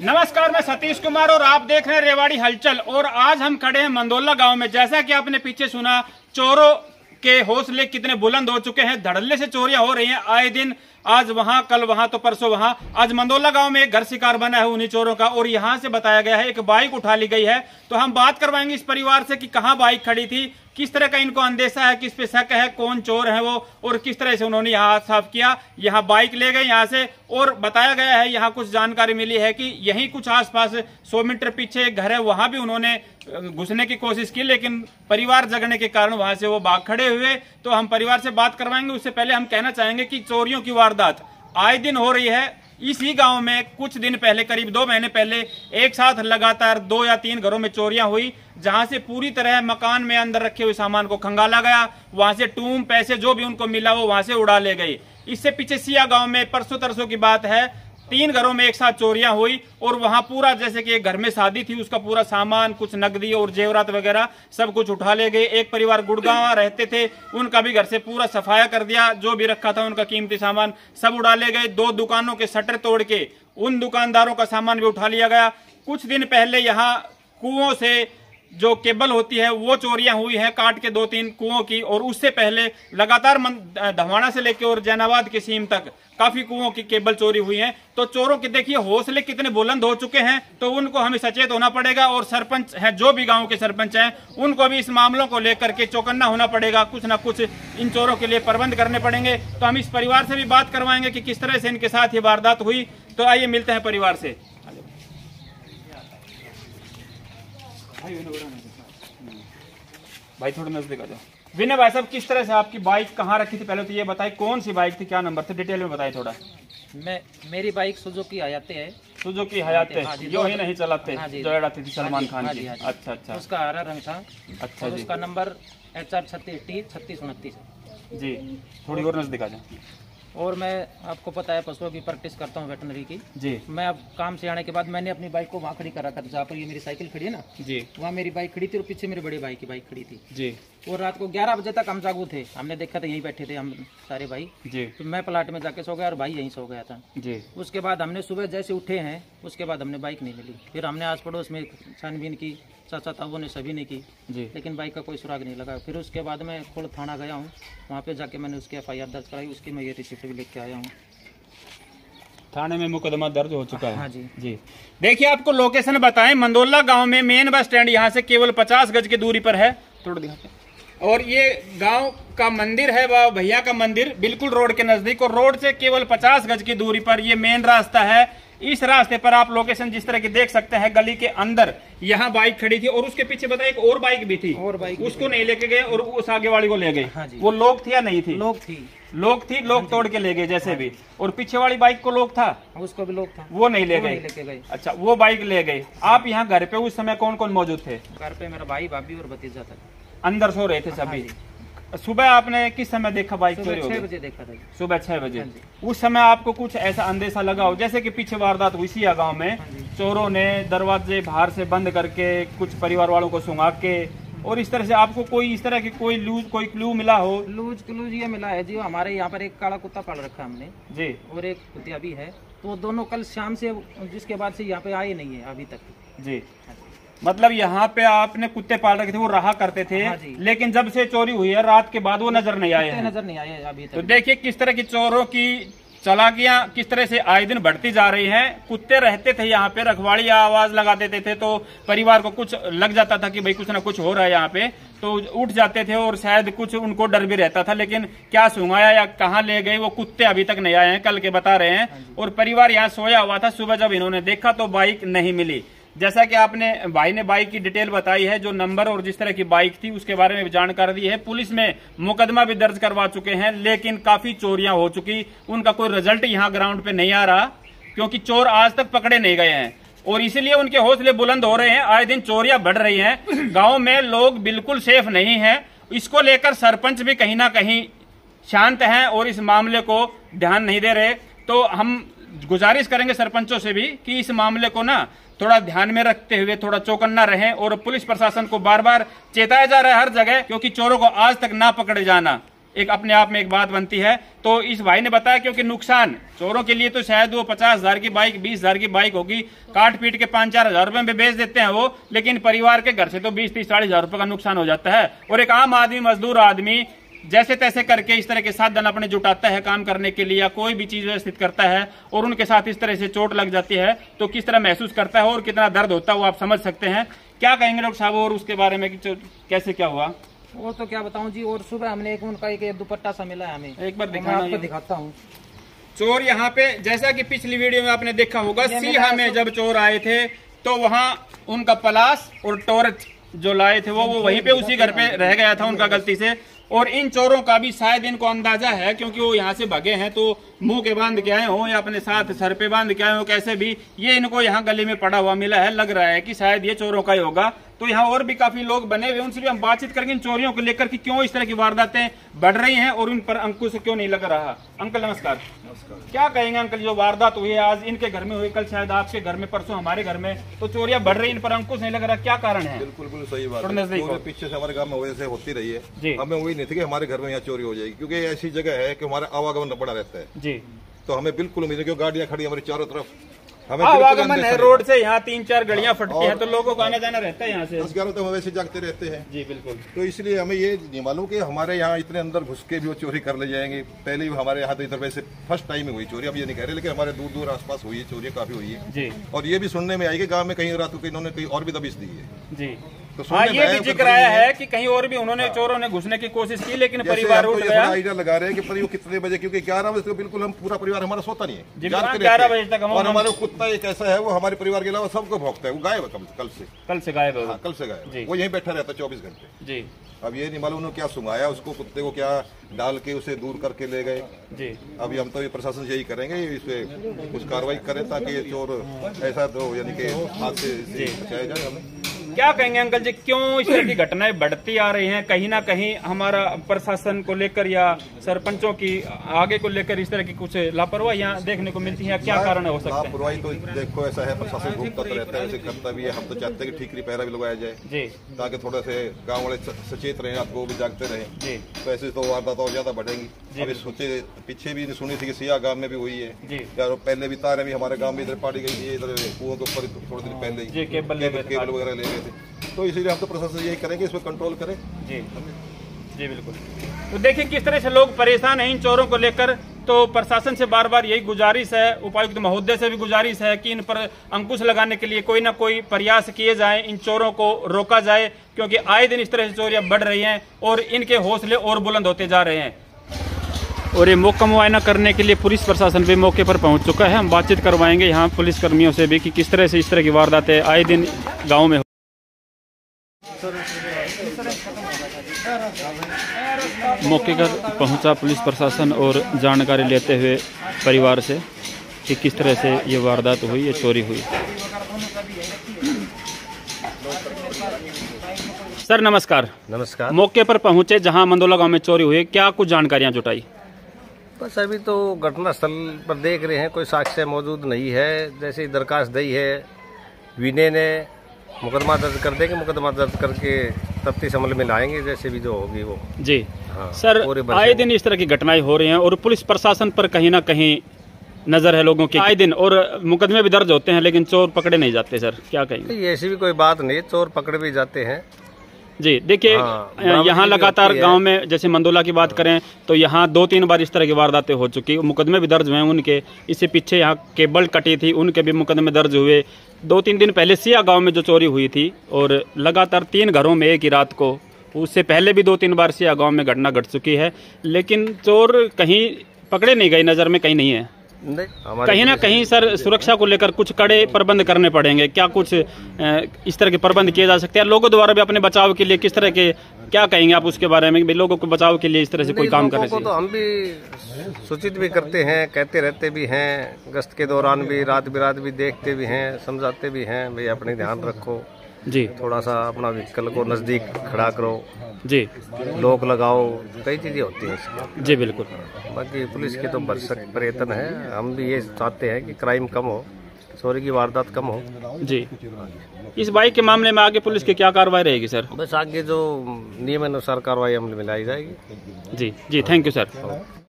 नमस्कार, मैं सतीश कुमार और आप देख रहे हैं रेवाड़ी हलचल। और आज हम खड़े हैं मंदोला गांव में। जैसा कि आपने पीछे सुना, चोरों के हौसले कितने बुलंद हो चुके हैं। धड़ल्ले से चोरियां हो रही हैं आए दिन। आज वहां, कल वहां, तो परसों वहां। आज मंदोला गांव में एक घर शिकार बना है उन्हीं चोरों का। और यहां से बताया गया है एक बाइक उठा ली गई है। तो हम बात करवाएंगे इस परिवार से कि कहां बाइक खड़ी थी, किस तरह का इनको अंदेशा है, किस पे शक है, कौन चोर है वो, और किस तरह से उन्होंने यहाँ साफ किया। यहाँ बाइक ले गए यहाँ से। और बताया गया है, यहाँ कुछ जानकारी मिली है कि यहीं कुछ आसपास 100 मीटर पीछे एक घर है, वहां भी उन्होंने घुसने की कोशिश की, लेकिन परिवार जगने के कारण वहां से वो भाग खड़े हुए। तो हम परिवार से बात करवाएंगे। उससे पहले हम कहना चाहेंगे कि चोरियों की वारदात आए दिन हो रही है इसी गांव में। कुछ दिन पहले, करीब 2 महीने पहले, एक साथ लगातार 2 या 3 घरों में चोरियां हुई, जहां से पूरी तरह मकान में अंदर रखे हुए सामान को खंगाला गया। वहां से टूम, पैसे जो भी उनको मिला वो वहां से उड़ा ले गई। इससे पीछे सिया गांव में परसों तरसों की बात है, 3 घरों में एक साथ चोरियां हुई। और वहां पूरा, जैसे कि एक घर में शादी थी, उसका पूरा सामान, कुछ नकदी और जेवरात वगैरह सब कुछ उठा ले गए। एक परिवार गुड़गांव रहते थे, उनका भी घर से पूरा सफाया कर दिया। जो भी रखा था उनका कीमती सामान सब उड़ा ले गए। 2 दुकानों के शटर तोड़ के उन दुकानदारों का सामान भी उठा लिया गया। कुछ दिन पहले यहाँ कुओं से जो केबल होती है वो चोरियां हुई हैं, काट के 2-3 कुओं की। और उससे पहले लगातार धवाना से लेकर और जैनाबाद की सीम तक काफी कुओं की केबल चोरी हुई है। तो चोरों के देखिए हौसले कितने बुलंद हो चुके हैं। तो उनको हमें सचेत होना पड़ेगा। और सरपंच हैं, जो भी गांव के सरपंच हैं, उनको भी इस मामलों को लेकर के चौकन्ना होना पड़ेगा। कुछ ना कुछ इन चोरों के लिए प्रबंध करने पड़ेंगे। तो हम इस परिवार से भी बात करवाएंगे कि किस तरह से इनके साथ ये वारदात हुई। तो आइए मिलते हैं परिवार से। भाई थोड़ा नजदीक आ जाओ। विनय भाई साहब, किस तरह से आपकी बाइक कहाँ रखी थी, पहले तो ये बताइए। कौन सी बाइक थी, क्या नंबर थे, डिटेल में बताइए थोड़ा। मेरी बाइक सुजुकी हयाते है। सुजुकी हयाते, जो ही नहीं चलाते, जो लड़ाती थी सलमान खान की। अच्छा अच्छा, उसका हरा रंग था। अच्छा जी। उसका नंबर HR 36T3629 जी। थोड़ी और नजदीक आ जाए। और मैं, आपको पता है, पशुओं की प्रैक्टिस करता हूँ, वेटनरी की जी। मैं अब काम से आने के बाद मैंने अपनी बाइक को वहाँ खड़ी कर रखा था जहाँ पर ये मेरी साइकिल खड़ी है ना जी। वहाँ मेरी बाइक खड़ी थी और पीछे मेरे बड़े भाई की बाइक खड़ी थी जी। और रात को 11 बजे तक हम जागू थे। हमने देखा था, यहीं बैठे थे हम सारे भाई जी। तो मैं प्लाट में जाके सो गया और भाई यहीं सो गया था जी। उसके बाद हमने सुबह जैसे उठे हैं, उसके बाद हमने बाइक नहीं मिली। फिर हमने आस पड़ोस में छानबीन की, चाचा ताऊ ने सभी ने की जी। लेकिन बाइक का कोई सुराग नहीं लगा। फिर उसके बाद मैं खोल थाना गया हूँ, वहाँ पे जाके मैंने उसकी FIR दर्ज कराई। उसकी मैं ये रिसिप्ट भी लेके आया हूँ। थाने में मुकदमा दर्ज हो चुका है। हाँ जी। जी। देखिए, आपको लोकेशन बताएं, मंदोला गांव में मेन बस स्टैंड यहाँ से केवल 50 गज की दूरी पर है। थोड़ा दिखाते हैं। और ये गांव का मंदिर है, वह भैया का मंदिर, बिल्कुल रोड के नजदीक। और रोड से केवल 50 गज की दूरी पर ये मेन रास्ता है। इस रास्ते पर आप लोकेशन जिस तरह की देख सकते हैं, गली के अंदर यहाँ बाइक खड़ी थी। और उसके पीछे बताइए एक और बाइक भी थी, और बाइक उसको नहीं लेके गए और उस आगे वाली को ले गए। हाँ जी। वो लोग थी या नहीं थी? लोग थी। लोग तोड़ के ले गए जैसे भी। और पीछे वाली बाइक को लोग था, उसको भी लोग था, वो नहीं ले लेके गए। अच्छा, वो बाइक ले गए। आप यहाँ घर पे उस समय कौन कौन मौजूद थे? घर पे मेरा भाई, भाभी और भतीजा था। अंदर सो रहे थे सभी। सुबह आपने किस समय देखा बाइक चोरी हो गई? 6 बजे देखा था। सुबह 6 बजे। उस समय आपको कुछ ऐसा अंदेशा लगा हो, जैसे कि पीछे वारदात हुई सिया गांव में, चोरों ने दरवाजे बाहर से बंद करके कुछ परिवार वालों को सुंघा के, और इस तरह से आपको कोई इस तरह की कोई क्लू मिला हो? लूज ये मिला है जी, हमारे यहाँ पर एक काला कुत्ता पाल रखा हमने जी, और एक कुतिया भी है। तो दोनों कल शाम से, जिसके बाद से यहाँ पे आए नहीं है अभी तक जी। मतलब यहाँ पे आपने कुत्ते पाल रखे थे, वो रहा करते थे। हाँ, लेकिन जब से चोरी हुई है रात के बाद वो नजर नहीं आए हैं। नजर नहीं आए अभी तक। तो देखिए किस तरह की चोरों की चालाकियां किस तरह से आए दिन बढ़ती जा रही हैं। कुत्ते रहते थे यहाँ पे, रखवाड़ी आवाज लगा देते थे तो परिवार को कुछ लग जाता था कि भाई कुछ ना कुछ हो रहा है यहाँ पे, तो उठ जाते थे और शायद कुछ उनको डर भी रहता था। लेकिन क्या सुंघाया या कहाँ ले गए वो कुत्ते अभी तक नहीं आए हैं, कल के बता रहे हैं। और परिवार यहाँ सोया हुआ था। सुबह जब इन्होंने देखा तो बाइक नहीं मिली। जैसा कि आपने भाई ने बाइक की डिटेल बताई है, जो नंबर और जिस तरह की बाइक थी उसके बारे में जानकारी दी है। पुलिस में मुकदमा भी दर्ज करवा चुके हैं, लेकिन काफी चोरियां हो चुकी। उनका कोई रिजल्ट यहाँ ग्राउंड पे नहीं आ रहा, क्योंकि चोर आज तक पकड़े नहीं गए हैं। और इसीलिए उनके हौसले बुलंद हो रहे हैं। आए दिन चोरियां बढ़ रही हैं। गाँव में लोग बिल्कुल सेफ नहीं है। इसको लेकर सरपंच भी कहीं ना कहीं शांत हैं और इस मामले को ध्यान नहीं दे रहे। तो हम गुजारिश करेंगे सरपंचों से भी कि इस मामले को ना थोड़ा ध्यान में रखते हुए थोड़ा चौकन्ना रहें। और पुलिस प्रशासन को बार बार चेताया जा रहा है हर जगह, क्योंकि चोरों को आज तक ना पकड़े जाना एक अपने आप में एक बात बनती है। तो इस भाई ने बताया क्योंकि नुकसान चोरों के लिए तो शायद वो 50,000 की बाइक 20,000 की बाइक होगी, काट पीट के 5-4 हजार रुपए में बेच देते हैं वो, लेकिन परिवार के घर से तो 20-30-40 हजार रुपए का नुकसान हो जाता है। और एक आम आदमी, मजदूर आदमी जैसे तैसे करके इस तरह के साधन अपने जुटाता है काम करने के लिए या कोई भी चीज व्यवस्थित करता है और उनके साथ इस तरह से चोट लग जाती है तो किस तरह महसूस करता है और कितना दर्द होता है वो आप समझ सकते हैं। क्या कहेंगे डॉक्टर साहब और उसके बारे में कि कैसे क्या हुआ? और तो क्या बताऊं जी, और सुबह हमने उनका एक दुपट्टा सा मिला है हमें, एक बार मैं आपको दिखाता हूँ। चोर यहाँ पे जैसा कि पिछली वीडियो में आपने देखा होगा, सीहा में जब चोर आए थे तो वहाँ उनका पलाश और टॉर्च जो लाए थे वो वहीं पे उसी घर पे रह गया था उनका गलती से। और इन चोरों का भी शायद इनको अंदाजा है क्योंकि वो यहाँ से भागे हैं तो मुंह के बांध के आए हो या अपने साथ सर पे बांध के आए हो, कैसे भी ये इनको यहाँ गली में पड़ा हुआ मिला है, लग रहा है कि शायद ये चोरों का ही होगा। तो यहाँ और भी काफी लोग बने हुए, उनसे भी हम बातचीत करेंगे इन चोरियों को लेकर कि क्यों इस तरह की वारदातें बढ़ रही हैं और उन पर अंकुश क्यों नहीं लग रहा। अंकल नमस्कार। क्या कहेंगे अंकल, जो वारदात हुई है आज इनके घर में हुई, कल शायद आपके घर में, परसों हमारे घर में, तो चोरियां बढ़ रही, इन पर अंकुश नहीं लग रहा, क्या कारण है? बिल्कुल सही बात है। पीछे से हमारे गांव में वजह से होती रही है, हमें वही नहीं थी कि हमारे घर में यहाँ चोरी हो जाएगी, क्योंकि ऐसी जगह है कि हमारा आवागमन बड़ा रहता है जी। तो हमें बिल्कुल उम्मीद है कि गाड़ियां खड़ी हमारी चारों तरफ, हमें आवागमन है, रोड से यहाँ 3-4 गलियां फटती हैं तो लोगों को आना जाना रहता है यहाँ से। 10-11 तो हम वैसे जागते रहते हैं जी बिल्कुल। तो इसलिए हमें ये नहीं मालूम कि हमारे यहाँ इतने अंदर घुस के भी वो चोरी कर ले जाएंगे। पहले भी हमारे यहाँ तो इधर वैसे फर्स्ट टाइम में हुई चोरी, अब ये नहीं कह रहे, लेकिन हमारे दूर दूर आसपास हुई है चोरी, काफी हुई है जी। और ये भी सुनने में आई कि गाँव में कहीं रातों को इन्होंने कहीं और भी दबिश दी है जी। तो हाँ, ये भी जिक्र आया है कि कहीं और भी उन्होंने चोरों ने घुसने की कोशिश की लेकिन परिवार उठ गया। आइडिया लगा रहे हैं कि पर कितने बजे, क्योंकि 11 बजे तो बिल्कुल हम पूरा परिवार हमारा सोता नहीं है, 11 बजे तक। और हमारा कुत्ता एक ऐसा है वो हमारे परिवार के अलावा सबको भौंकता है, वो गायब है कल से गायब है, कल से गायब, वो यहीं बैठा रहता है 24 घंटे जी। अब ये नहीं मालूम उन्होंने क्या सुंघाया उसको, कुत्ते को क्या डाल के उसे दूर करके ले गए जी। अभी हम तो ये प्रशासन से यही करेंगे, इस पे कुछ कार्रवाई करें ताकि ये चोर ऐसा तो यानी कि हाथ से बचाया जाए। हमें क्या कहेंगे अंकल जी, क्यों इस तरह की घटनाएं बढ़ती आ रही हैं? कहीं ना कहीं हमारा प्रशासन को लेकर या सरपंचों की आगे को लेकर इस तरह की कुछ लापरवाहियां देखने को मिलती हैं, क्या कारण हो सकता है? लापरवाही तो देखो ऐसा है, प्रशासन घूमता तो रहता है, ऐसे करता भी है। हम तो चाहते हैं कि ठीकरी पहरा भी लगाया जाए जी, ताकि थोड़ा से गाँव वाले सचेत रहे, आपको भी जागते रहे जी। तो ऐसे तो वारदात और ज्यादा बढ़ेंगी। अभी सोचे पीछे भी सुनी थी कि सिया गाँव में भी हुई है जी, पहले भी तारे भी हमारे गाँव में इधर पाड़ी गई थी, इधर कुओं के ऊपर थोड़ी देर पहले केबल वगैरह ले गए थे। तो इसीलिए हम तो प्रशासन यही करेंगे, इसमें कंट्रोल करें जी जी बिल्कुल। तो देखिए किस तरह से लोग परेशान हैं इन चोरों को लेकर। तो प्रशासन से बार बार यही गुजारिश है, उपायुक्त महोदय से भी गुजारिश है कि इन पर अंकुश लगाने के लिए कोई ना कोई प्रयास किए जाए, इन चोरों को रोका जाए, क्योंकि आए दिन इस तरह से चोरियां बढ़ रही हैं और इनके हौसले और बुलंद होते जा रहे हैं। और ये मौका मुआयना करने के लिए पुलिस प्रशासन भी मौके पर पहुंच चुका है। हम बातचीत करवाएंगे यहाँ पुलिस कर्मियों से भी कि किस तरह से इस तरह की वारदातें आए दिन गाँव में। मौके पर पहुंचा पुलिस प्रशासन और जानकारी लेते हुए परिवार से कि किस तरह से ये वारदात हुई, ये चोरी हुई। सर नमस्कार। नमस्कार। मौके पर पहुंचे जहां मंदोला गांव में चोरी हुई, क्या कुछ जानकारियां जुटाई? बस अभी तो घटनास्थल पर देख रहे हैं, कोई साक्ष्य मौजूद नहीं है। जैसे दरखास्त दी है विनय ने, मुकदमा दर्ज कर देंगे, मुकदमा दर्ज करके तफ्तीश अमल में लाएंगे, जैसे भी जो होगी वो जी। हाँ, सर आए दिन इस तरह की घटनाएं हो रही हैं और पुलिस प्रशासन पर कहीं ना कहीं नजर है लोगों की आए दिन, और मुकदमे भी दर्ज होते हैं लेकिन चोर पकड़े नहीं जाते। सर क्या कहेंगे? ऐसी भी कोई बात नहीं, चोर पकड़े भी जाते हैं जी। देखिए यहाँ लगातार गांव में जैसे मंदोला की बात करें तो यहाँ 2-3 बार इस तरह की वारदातें हो चुकी, मुकदमे भी दर्ज हुए हैं उनके। इससे पीछे यहाँ केबल कटी थी, उनके भी मुकदमे दर्ज हुए। 2-3 दिन पहले सिया गांव में जो चोरी हुई थी और लगातार 3 घरों में एक ही रात को, उससे पहले भी 2-3 बार सिया गांव में घटना घट चुकी है, लेकिन चोर कहीं पकड़े नहीं गए, नज़र में कहीं नहीं है। कहीं ना कहीं सर सुरक्षा को लेकर कुछ कड़े प्रबंध करने पड़ेंगे, क्या कुछ इस तरह के प्रबंध किए जा सकते हैं लोगों द्वारा भी अपने बचाव के लिए? किस तरह के, क्या कहेंगे आप उसके बारे में, लोगों को बचाव के लिए इस तरह से कोई काम करने चाहिए? तो हम भी सूचित भी करते हैं, कहते रहते भी हैं, गश्त के दौरान भी रात भी देखते भी हैं, समझाते भी हैं, भाई अपने ध्यान रखो जी, थोड़ा सा अपना व्हीकल को नजदीक खड़ा करो जी, लॉक लगाओ, कई चीजें होती हैं इसकी जी बिल्कुल। बाकी पुलिस की तो भरसक प्रयत्न है, हम भी ये चाहते हैं कि क्राइम कम हो, चोरी की वारदात कम हो। जी, इस बाइक के मामले में आगे पुलिस की क्या कार्रवाई रहेगी सर? बस आगे जो नियमानुसार कार्रवाई अमल में लाई जाएगी। जी, थैंक यू सर।